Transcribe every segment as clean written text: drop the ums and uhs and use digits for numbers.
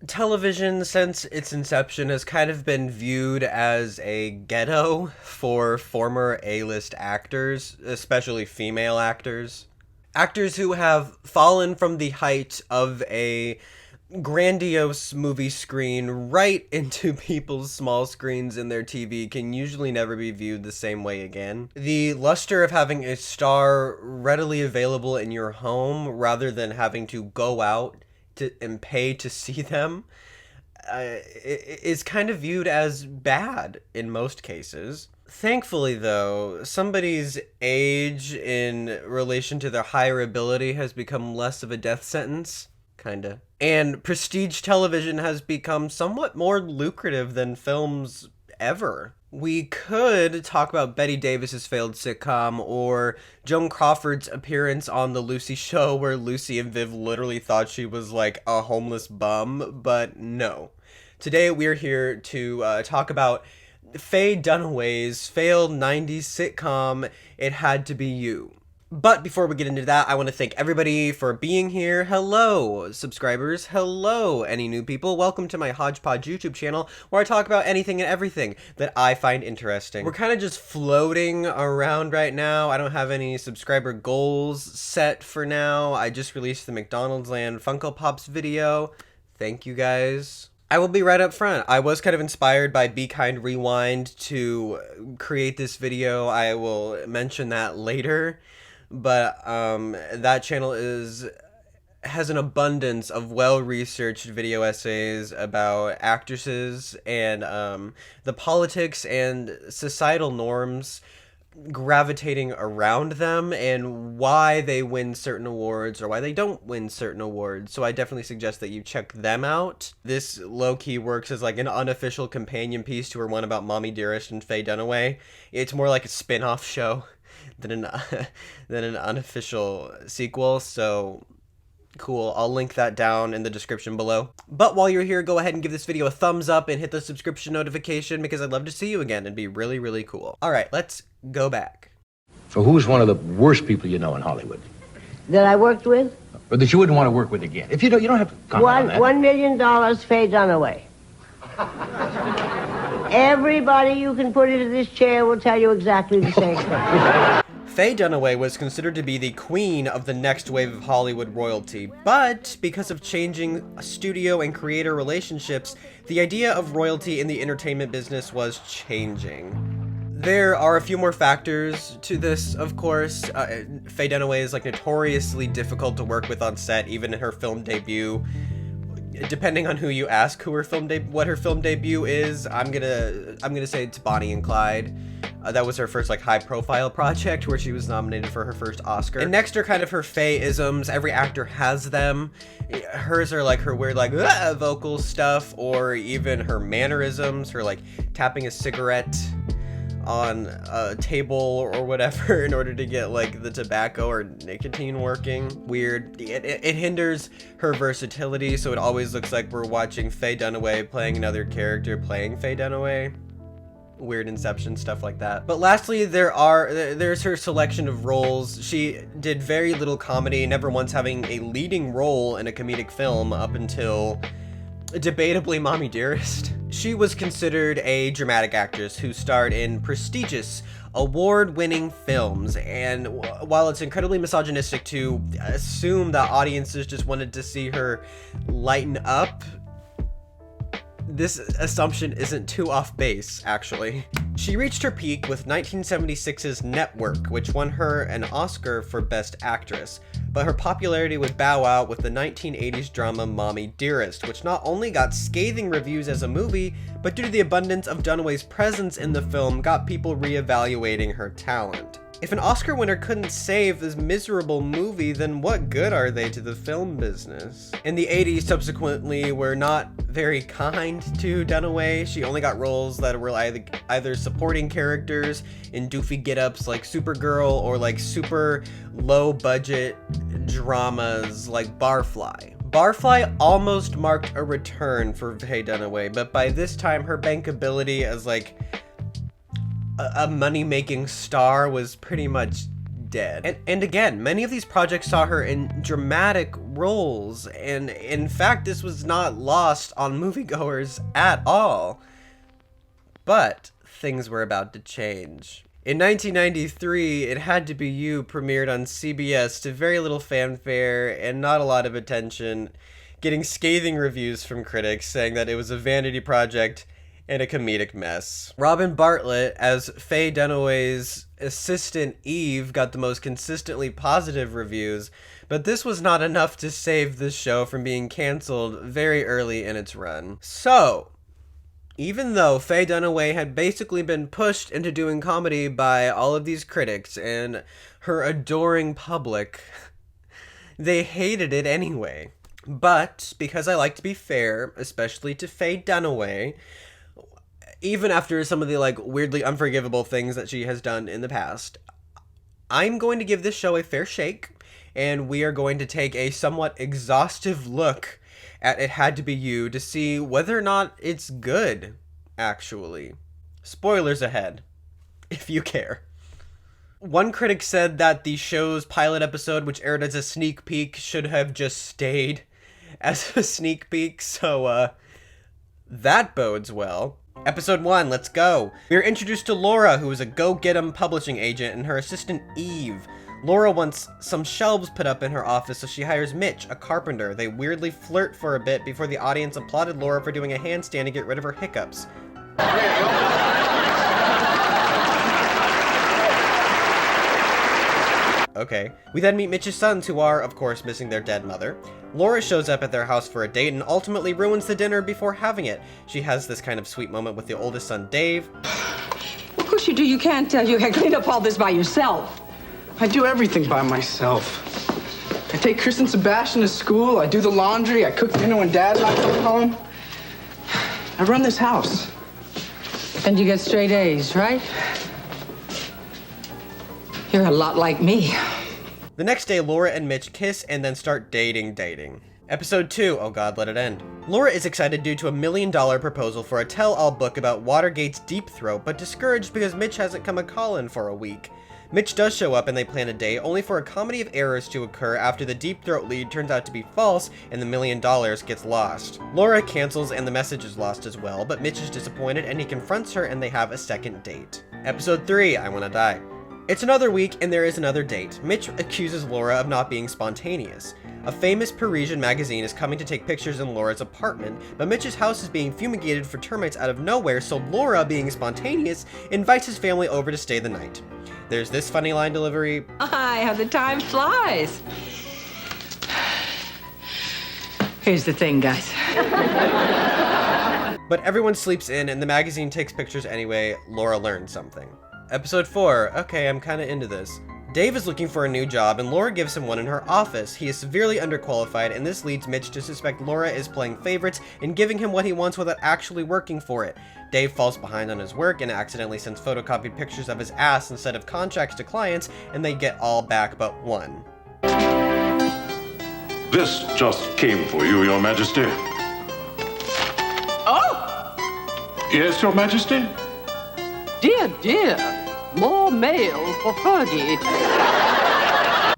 Television, since its inception, has kind of been viewed as a ghetto for former A-list actors, especially female actors. Actors who have fallen from the height of a grandiose movie screen right into people's small screens in their TV can usually never be viewed the same way again. The luster of having a star readily available in your home rather than having to go out and pay to see them is kind of viewed as bad in most cases. Thankfully, though, somebody's age in relation to their higher ability has become less of a death sentence. Kinda. And prestige television has become somewhat more lucrative than films ever. We could talk about Betty Davis's failed sitcom or Joan Crawford's appearance on The Lucy Show where Lucy and Viv literally thought she was like a homeless bum, but no. Today we're here to talk about Faye Dunaway's failed 90s sitcom, It Had to Be You. But before we get into that, I want to thank everybody for being here. Hello, subscribers. Hello, any new people. Welcome to my Hodgepodge YouTube channel, where I talk about anything and everything that I find interesting. We're kind of just floating around right now. I don't have any subscriber goals set for now. I just released the McDonald's Land Funko Pops video. Thank you guys. I will be right up front. I was kind of inspired by Be Kind Rewind to create this video. I will mention that later. But that channel has an abundance of well-researched video essays about actresses and the politics and societal norms gravitating around them and why they win certain awards or why they don't win certain awards. So I definitely suggest that you check them out. This low-key works as like an unofficial companion piece to her one about Mommy Dearest and Faye Dunaway. It's more like a spin-off show than an unofficial sequel, so cool. I'll link that down in the description below. But while you're here, go ahead and give this video a thumbs up and hit the subscription notification because I'd love to see you again. It'd be really, really cool. All right, let's go back. So who's one of the worst people you know in Hollywood? That I worked with? Or that you wouldn't want to work with again? If you don't have to comment on that. $1 million, Faye Dunaway. Everybody you can put into this chair will tell you exactly the same thing. Faye Dunaway was considered to be the queen of the next wave of Hollywood royalty, but because of changing studio and creator relationships, the idea of royalty in the entertainment business was changing. There are a few more factors to this, of course. Faye Dunaway is like notoriously difficult to work with on set, even in her film debut. Depending on who you ask what her film debut is, I'm gonna say it's Bonnie and Clyde. That was her first like high profile project where she was nominated for her first Oscar. And next are kind of her Faye-isms. Every actor has them. Hers are like her weird like vocal stuff, or even her mannerisms, her like tapping a cigarette on a table or whatever in order to get like the tobacco or nicotine working. Weird. It hinders her versatility, so it always looks like we're watching Faye Dunaway playing another character playing Faye Dunaway. Weird Inception stuff like that. But lastly, there's her selection of roles. She did very little comedy, never once having a leading role in a comedic film up until debatably Mommy Dearest. She was considered a dramatic actress who starred in prestigious, award-winning films, and while it's incredibly misogynistic to assume that audiences just wanted to see her lighten up, this assumption isn't too off base, actually. She reached her peak with 1976's Network, which won her an Oscar for Best Actress, but her popularity would bow out with the 1980s drama Mommy Dearest, which not only got scathing reviews as a movie, but due to the abundance of Dunaway's presence in the film, got people reevaluating her talent. If an Oscar winner couldn't save this miserable movie, then what good are they to the film business? In the 80s, subsequently, were not very kind to Dunaway. She only got roles that were either supporting characters in doofy get-ups like Supergirl or like super low-budget dramas like Barfly. Barfly almost marked a return for Faye Dunaway, but by this time her bankability as like a money-making star was pretty much dead. And again, many of these projects saw her in dramatic roles, and in fact, this was not lost on moviegoers at all. But things were about to change. In 1993, It Had to Be You premiered on CBS to very little fanfare and not a lot of attention, getting scathing reviews from critics saying that it was a vanity project and a comedic mess. Robin Bartlett, as Faye Dunaway's assistant Eve, got the most consistently positive reviews, but this was not enough to save the show from being canceled very early in its run. So, even though Faye Dunaway had basically been pushed into doing comedy by all of these critics and her adoring public, they hated it anyway. But, because I like to be fair, especially to Faye Dunaway, even after some of the, weirdly unforgivable things that she has done in the past, I'm going to give this show a fair shake, and we are going to take a somewhat exhaustive look at It Had to Be You to see whether or not it's good, actually. Spoilers ahead, if you care. One critic said that the show's pilot episode, which aired as a sneak peek, should have just stayed as a sneak peek, so, that bodes well. Episode 1, let's go. We are introduced to Laura, who is a go-get-em publishing agent, and her assistant Eve. Laura wants some shelves put up in her office, so she hires Mitch, a carpenter. They weirdly flirt for a bit before the audience applauded Laura for doing a handstand to get rid of her hiccups. Okay. We then meet Mitch's sons, who are, of course, missing their dead mother. Laura shows up at their house for a date and ultimately ruins the dinner before having it. She has this kind of sweet moment with the oldest son, Dave. Of course you do. You can't tell you can clean up all this by yourself. I do everything by myself. I take Chris and Sebastian to school, I do the laundry, I cook dinner when Dad's not coming home. I run this house. And you get straight A's, right? You're a lot like me. The next day, Laura and Mitch kiss and then start dating. Episode 2, oh god, let it end. Laura is excited due to a $1 million proposal for a tell-all book about Watergate's deep throat, but discouraged because Mitch hasn't come a call-in for a week. Mitch does show up and they plan a date, only for a comedy of errors to occur after the deep throat lead turns out to be false and the $1 million gets lost. Laura cancels and the message is lost as well, but Mitch is disappointed and he confronts her and they have a second date. Episode 3, I Wanna Die. It's another week and there is another date. Mitch accuses Laura of not being spontaneous. A famous Parisian magazine is coming to take pictures in Laura's apartment, but Mitch's house is being fumigated for termites out of nowhere, so Laura, being spontaneous, invites his family over to stay the night. There's this funny line delivery. How the time flies. Here's the thing, guys. But everyone sleeps in and the magazine takes pictures anyway. Laura learns something. Episode 4. Okay, I'm kinda into this. Dave is looking for a new job and Laura gives him one in her office. He is severely underqualified and this leads Mitch to suspect Laura is playing favorites and giving him what he wants without actually working for it. Dave falls behind on his work and accidentally sends photocopied pictures of his ass instead of contracts to clients, and they get all back but one. This just came for you, Your Majesty. Oh! Yes, Your Majesty? Dear. More mail for Fergie.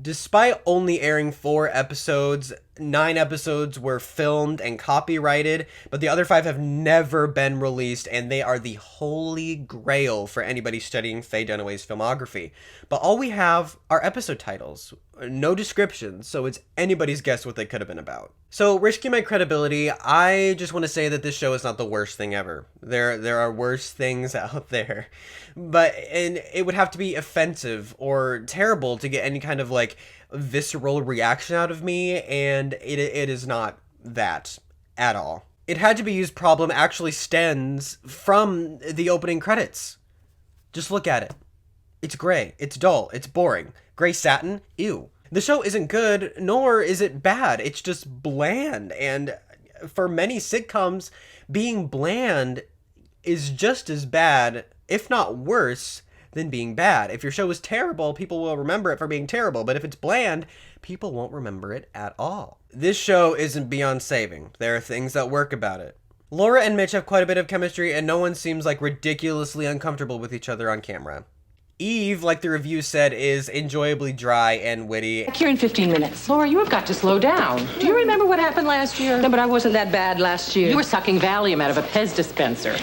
Despite only airing 4 episodes, 9 episodes were filmed and copyrighted, but the other 5 have never been released, and they are the holy grail for anybody studying Faye Dunaway's filmography. But all we have are episode titles, no descriptions, so it's anybody's guess what they could have been about. So, risking my credibility, I just want to say that this show is not the worst thing ever. There are worse things out there. And it would have to be offensive or terrible to get any kind of, visceral reaction out of me, and it is not that at all. It Had to Be Used problem actually stems from the opening credits. Just look at it. It's gray, it's dull, it's boring. Gray satin? Ew. The show isn't good, nor is it bad. It's just bland, and for many sitcoms, being bland is just as bad, if not worse, than being bad. If your show is terrible, people will remember it for being terrible, but if it's bland, people won't remember it at all. This show isn't beyond saving. There are things that work about it. Laura and Mitch have quite a bit of chemistry, and no one seems ridiculously uncomfortable with each other on camera. Eve, like the review said, is enjoyably dry and witty. Here in 15 minutes. Laura, you have got to slow down. Do you remember what happened last year? No, but I wasn't that bad last year. You were sucking Valium out of a Pez dispenser.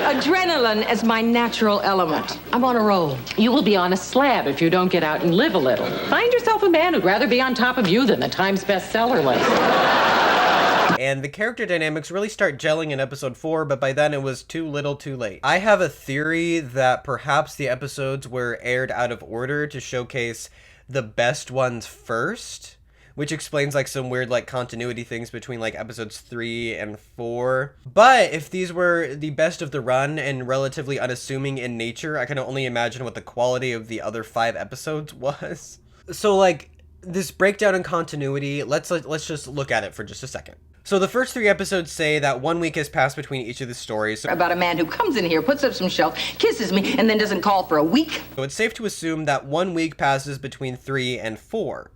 Adrenaline is my natural element. I'm on a roll. You will be on a slab if you don't get out and live a little. Find yourself a man who'd rather be on top of you than the Times bestseller list. And the character dynamics really start gelling in episode 4, but by then it was too little too late. I have a theory that perhaps the episodes were aired out of order to showcase the best ones first, which explains like some weird like continuity things between like episodes 3 and 4. But if these were the best of the run and relatively unassuming in nature, I can only imagine what the quality of the other 5 episodes was. So like this breakdown in continuity, let's just look at it for just a second. So the first 3 episodes say that 1 week has passed between each of the stories. About a man who comes in here, puts up some shelf, kisses me, and then doesn't call for a week. So it's safe to assume that 1 week passes between 3 and 4.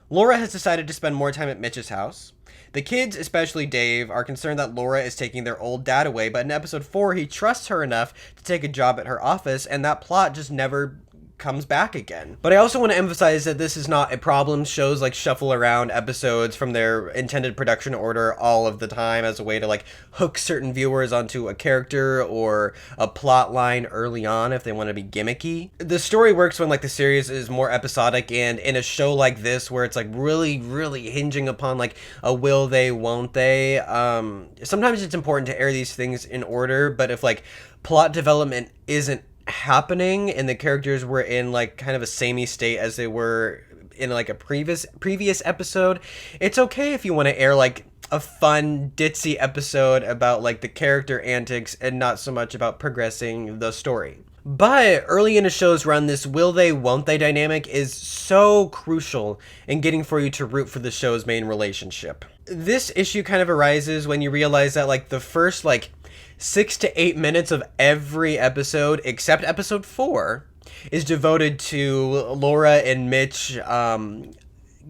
Laura has decided to spend more time at Mitch's house. The kids, especially Dave, are concerned that Laura is taking their old dad away, but in episode 4, he trusts her enough to take a job at her office, and that plot just never comes back again. But I also want to emphasize that this is not a problem. Shows like shuffle around episodes from their intended production order all of the time as a way to like hook certain viewers onto a character or a plot line early on if they want to be gimmicky. The story works when like the series is more episodic, and in a show like this where it's like really hinging upon like a will they, won't they, sometimes it's important to air these things in order. But if like plot development isn't happening and the characters were in like kind of a samey state as they were in like a previous episode, it's okay if you want to air like a fun ditzy episode about like the character antics and not so much about progressing the story. But early in a show's run, this will they, won't they dynamic is so crucial in getting for you to root for the show's main relationship. This issue kind of arises when you realize that like the first like 6 to 8 minutes of every episode, except episode 4, is devoted to Laura and Mitch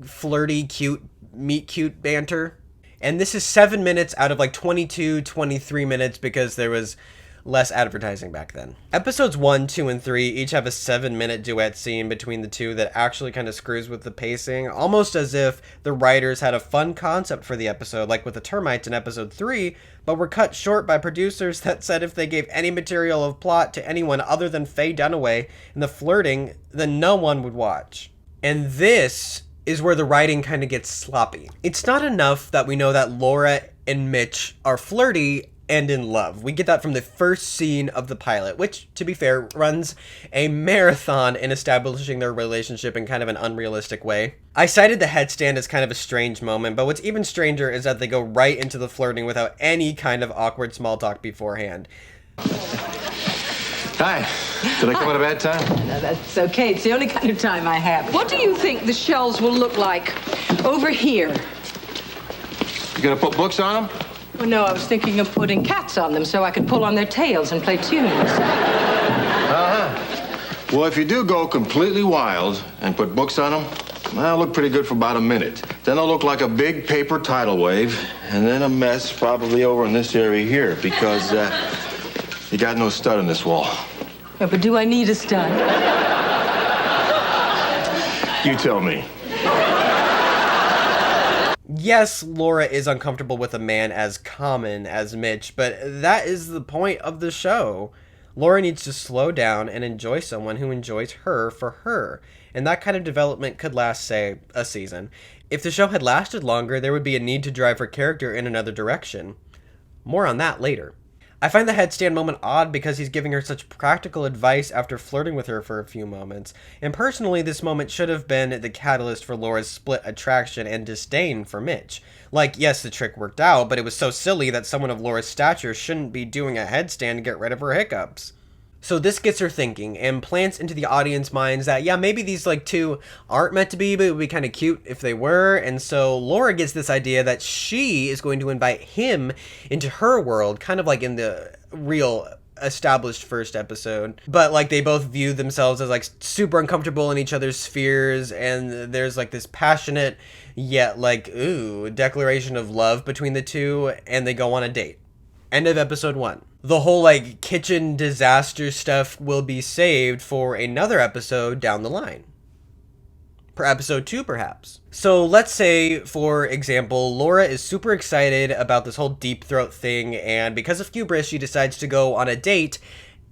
flirty, cute, meet cute banter. And this is 7 minutes out of like 22, 23 minutes because there was less advertising back then. Episodes 1, 2, and 3 each have a 7-minute duet scene between the two that actually kind of screws with the pacing, almost as if the writers had a fun concept for the episode, like with the termites in episode 3, but were cut short by producers that said if they gave any material of plot to anyone other than Faye Dunaway and the flirting, then no one would watch. And this is where the writing kind of gets sloppy. It's not enough that we know that Laura and Mitch are flirty and in love. We get that from the first scene of the pilot, which, to be fair, runs a marathon in establishing their relationship in kind of an unrealistic way. I cited the headstand as kind of a strange moment, but what's even stranger is that they go right into the flirting without any kind of awkward small talk beforehand. Hi. Did I come at a bad time? No, that's okay. It's the only kind of time I have. What do you think the shelves will look like over here? You gonna put books on them? Well, no, I was thinking of putting cats on them so I could pull on their tails and play tunes. Well, if you do go completely wild and put books on them, they'll look pretty good for about a minute. Then they'll look like a big paper tidal wave, and then a mess probably over in this area here because you got no stud in this wall. Yeah, but do I need a stud? You tell me. Yes, Laura is uncomfortable with a man as common as Mitch, but that is the point of the show. Laura needs to slow down and enjoy someone who enjoys her for her, and that kind of development could last, say, a season. If the show had lasted longer, there would be a need to drive her character in another direction. More on that later. I find the headstand moment odd because he's giving her such practical advice after flirting with her for a few moments, and personally this moment should have been the catalyst for Laura's split attraction and disdain for Mitch. Like, yes, the trick worked out, but it was so silly that someone of Laura's stature shouldn't be doing a headstand to get rid of her hiccups. So this gets her thinking and plants into the audience minds that, yeah, maybe these like two aren't meant to be, but it would be kind of cute if they were. And so Laura gets this idea that she is going to invite him into her world, kind of like in the real established first episode. But like they both view themselves as like super uncomfortable in each other's spheres, and there's like this passionate yet like, ooh, declaration of love between the two, and they go on a date. End of episode 1. the whole like kitchen disaster stuff will be saved for another episode down the line. Per episode 2, perhaps. So let's say, for example, Laura is super excited about this whole deep throat thing, and because of hubris, she decides to go on a date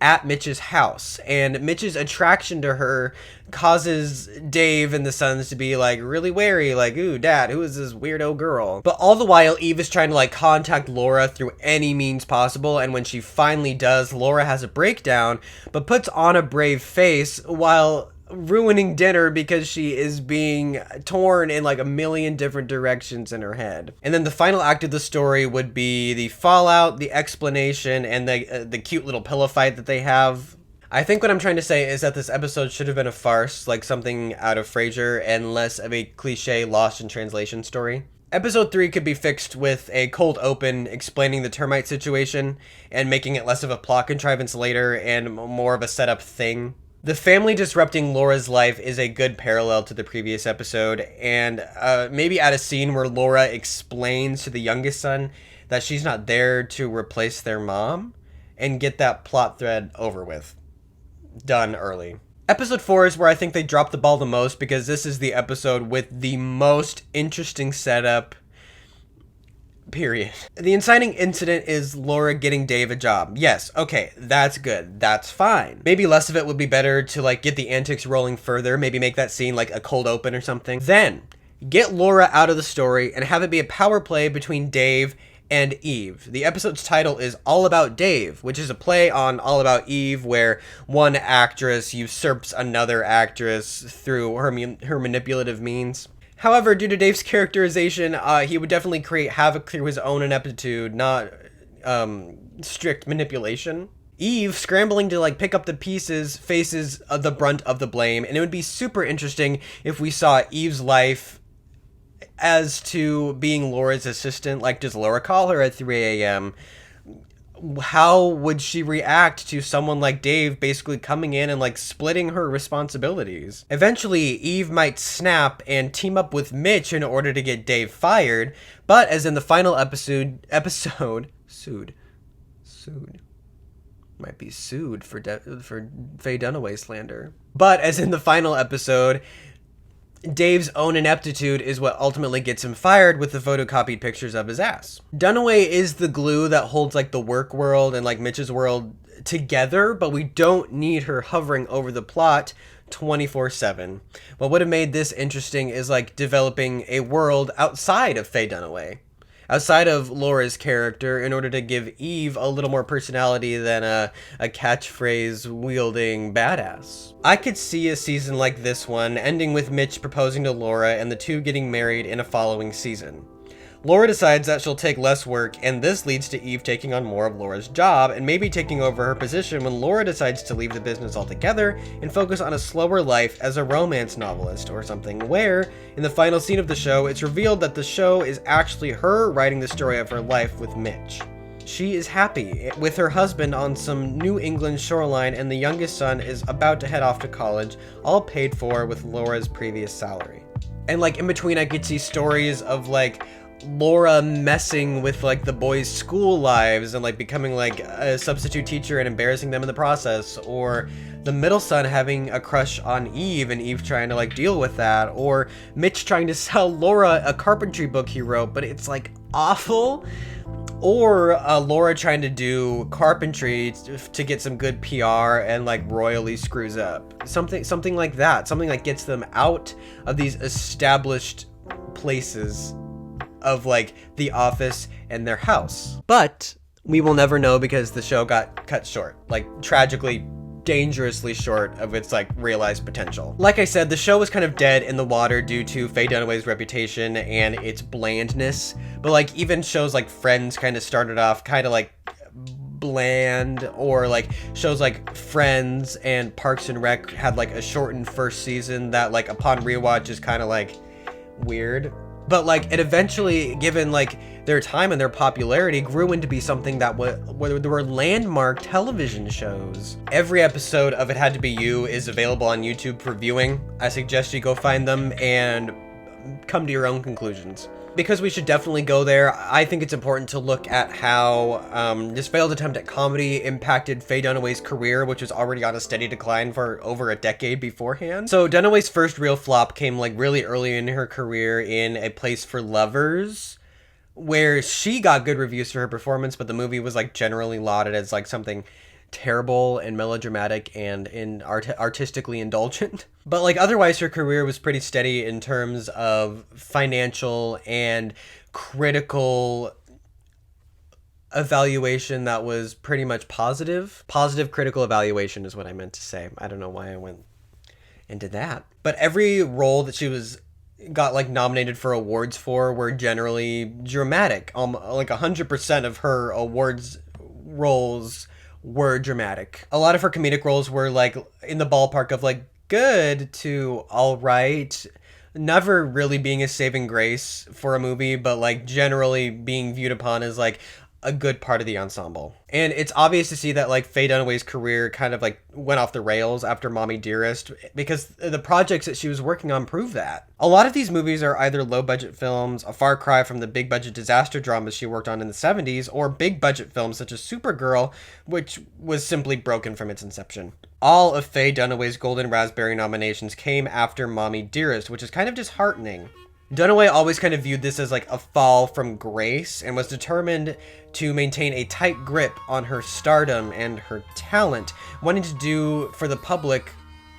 at Mitch's house. And Mitch's attraction to her causes Dave and the sons to be like really wary, like, ooh, Dad, who is this weirdo girl? But all the while, Eve is trying to like contact Laura through any means possible, and when she finally does, Laura has a breakdown, but puts on a brave face while ruining dinner because she is being torn in like a million different directions in her head. And then the final act of the story would be the fallout, the explanation, and the cute little pillow fight that they have. I think what I'm trying to say is that this episode should have been a farce, like something out of Frasier, and less of a cliche lost in translation story. Episode 3 could be fixed with a cold open explaining the termite situation and making it less of a plot contrivance later and more of a setup thing. The family disrupting Laura's life is a good parallel to the previous episode, and maybe add a scene where Laura explains to the youngest son that she's not there to replace their mom, and get that plot thread over with. Done early. Episode 4 is where I think they dropped the ball the most, because this is the episode with the most interesting setup, period. The inciting incident is Laura getting Dave a job. Yes, okay, that's good. That's fine. Maybe less of it would be better to like get the antics rolling further, maybe make that scene like a cold open or something. Then, get Laura out of the story and have it be a power play between Dave and Eve. The episode's title is All About Dave, which is a play on All About Eve, where one actress usurps another actress through her manipulative means. However, due to Dave's characterization, he would definitely create havoc through his own ineptitude, not strict manipulation. Eve, scrambling to like pick up the pieces, faces the brunt of the blame, and it would be super interesting if we saw Eve's life as to being Laura's assistant. Like, does Laura call her at 3 a.m.? How would she react to someone like Dave basically coming in and like splitting her responsibilities? Eventually, Eve might snap and team up with Mitch in order to get Dave fired, but as in the final episode, sued. Might be sued for Faye Dunaway slander. But as in the final episode, Dave's own ineptitude is what ultimately gets him fired with the photocopied pictures of his ass. Dunaway is the glue that holds like the work world and like Mitch's world together, but we don't need her hovering over the plot 24/7. What would have made this interesting is like developing a world outside of Faye Dunaway, outside of Laura's character, in order to give Eve a little more personality than a catchphrase wielding badass. I could see a season like this one ending with Mitch proposing to Laura and the two getting married in a following season. Laura decides that she'll take less work, and this leads to Eve taking on more of Laura's job and maybe taking over her position when Laura decides to leave the business altogether and focus on a slower life as a romance novelist or something, where, in the final scene of the show, it's revealed that the show is actually her writing the story of her life with Mitch. She is happy with her husband on some New England shoreline, and the youngest son is about to head off to college, all paid for with Laura's previous salary. And like in between, I could see stories of like Laura messing with like the boys' school lives and like becoming like a substitute teacher and embarrassing them in the process, or the middle son having a crush on Eve and Eve trying to like deal with that, or Mitch trying to sell Laura a carpentry book he wrote but it's like awful, or Laura trying to do carpentry to get some good PR and like royally screws up. Something like that, something that gets them out of these established places of like the office and their house. But we will never know because the show got cut short, like tragically, dangerously short of its like realized potential. Like I said, the show was kind of dead in the water due to Faye Dunaway's reputation and its blandness, but like even shows like Friends kind of started off kind of like bland, or like shows like Friends and Parks and Rec had like a shortened first season that like upon rewatch is kind of like weird. But like it eventually, given like their time and their popularity, grew into be something that there were landmark television shows. Every episode of It Had to Be You is available on YouTube for viewing. I suggest you go find them and come to your own conclusions. Because we should definitely go there, I think it's important to look at how this failed attempt at comedy impacted Faye Dunaway's career, which was already on a steady decline for over a decade beforehand. So Dunaway's first real flop came like really early in her career in A Place for Lovers, where she got good reviews for her performance, but the movie was like generally lauded as like something terrible and melodramatic and artistically indulgent. But like otherwise her career was pretty steady in terms of financial and critical evaluation that was pretty much positive. Positive critical evaluation is what I meant to say. I don't know why I went and did that. But every role that she got like nominated for awards for were generally dramatic. Like 100% of her awards roles were dramatic. A lot of her comedic roles were like in the ballpark of like good to all right, never really being a saving grace for a movie, but like generally being viewed upon as like a good part of the ensemble. And it's obvious to see that like Faye Dunaway's career kind of like went off the rails after Mommy Dearest, because the projects that she was working on prove that. A lot of these movies are either low budget films, a far cry from the big budget disaster dramas she worked on in the 70s, or big budget films such as Supergirl, which was simply broken from its inception. All of Faye Dunaway's Golden Raspberry nominations came after Mommy Dearest, which is kind of disheartening. Dunaway always kind of viewed this as like a fall from grace and was determined to maintain a tight grip on her stardom and her talent, wanting to do for the public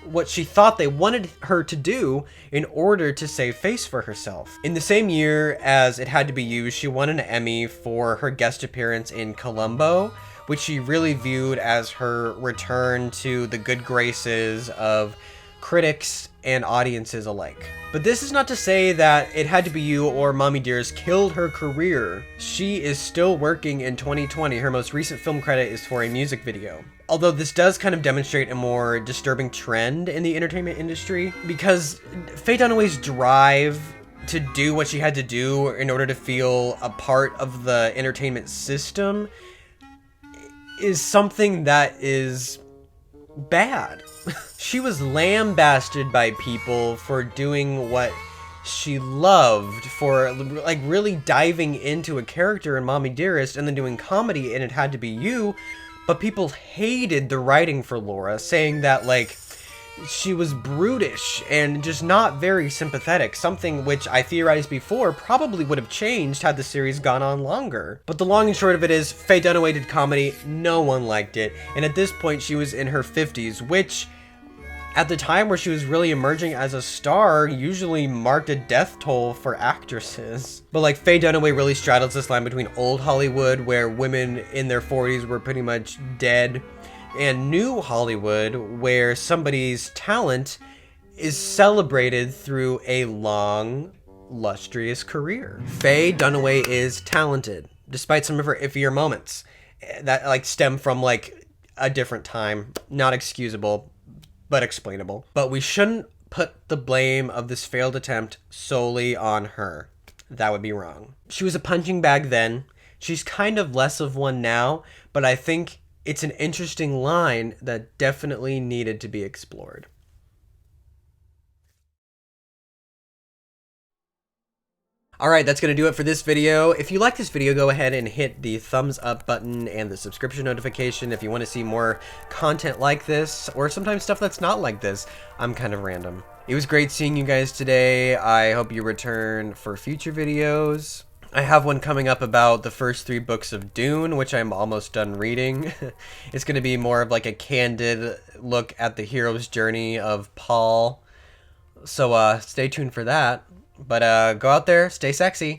what she thought they wanted her to do in order to save face for herself. In the same year as It Had to Be You, she won an Emmy for her guest appearance in Columbo, which she really viewed as her return to the good graces of critics and audiences alike. But this is not to say that It Had to Be You or Mommy Dearest killed her career. She is still working in 2020. Her most recent film credit is for a music video. Although this does kind of demonstrate a more disturbing trend in the entertainment industry, because Faye Dunaway's drive to do what she had to do in order to feel a part of the entertainment system is something that is bad. She was lambasted by people for doing what she loved, for like really diving into a character in Mommy Dearest and then doing comedy and It Had to Be You, but people hated the writing for Laura, saying that like she was brutish and just not very sympathetic, something which I theorized before probably would have changed had the series gone on longer. But the long and short of it is, Faye Dunaway did comedy, no one liked it, and at this point she was in her 50s, which at the time where she was really emerging as a star usually marked a death toll for actresses. But like Faye Dunaway really straddles this line between old Hollywood, where women in their 40s were pretty much dead, and new Hollywood, where somebody's talent is celebrated through a long, lustrous career. Faye Dunaway is talented, despite some of her iffier moments that like stem from like a different time. Not excusable, but explainable. But we shouldn't put the blame of this failed attempt solely on her. That would be wrong. She was a punching bag then. She's kind of less of one now, but I think it's an interesting line that definitely needed to be explored. Alright, that's going to do it for this video. If you like this video, go ahead and hit the thumbs up button and the subscription notification if you want to see more content like this, or sometimes stuff that's not like this. I'm kind of random. It was great seeing you guys today. I hope you return for future videos. I have one coming up about the first 3 books of Dune, which I'm almost done reading. It's going to be more of like a candid look at the hero's journey of Paul. So stay tuned for that. But go out there, stay sexy.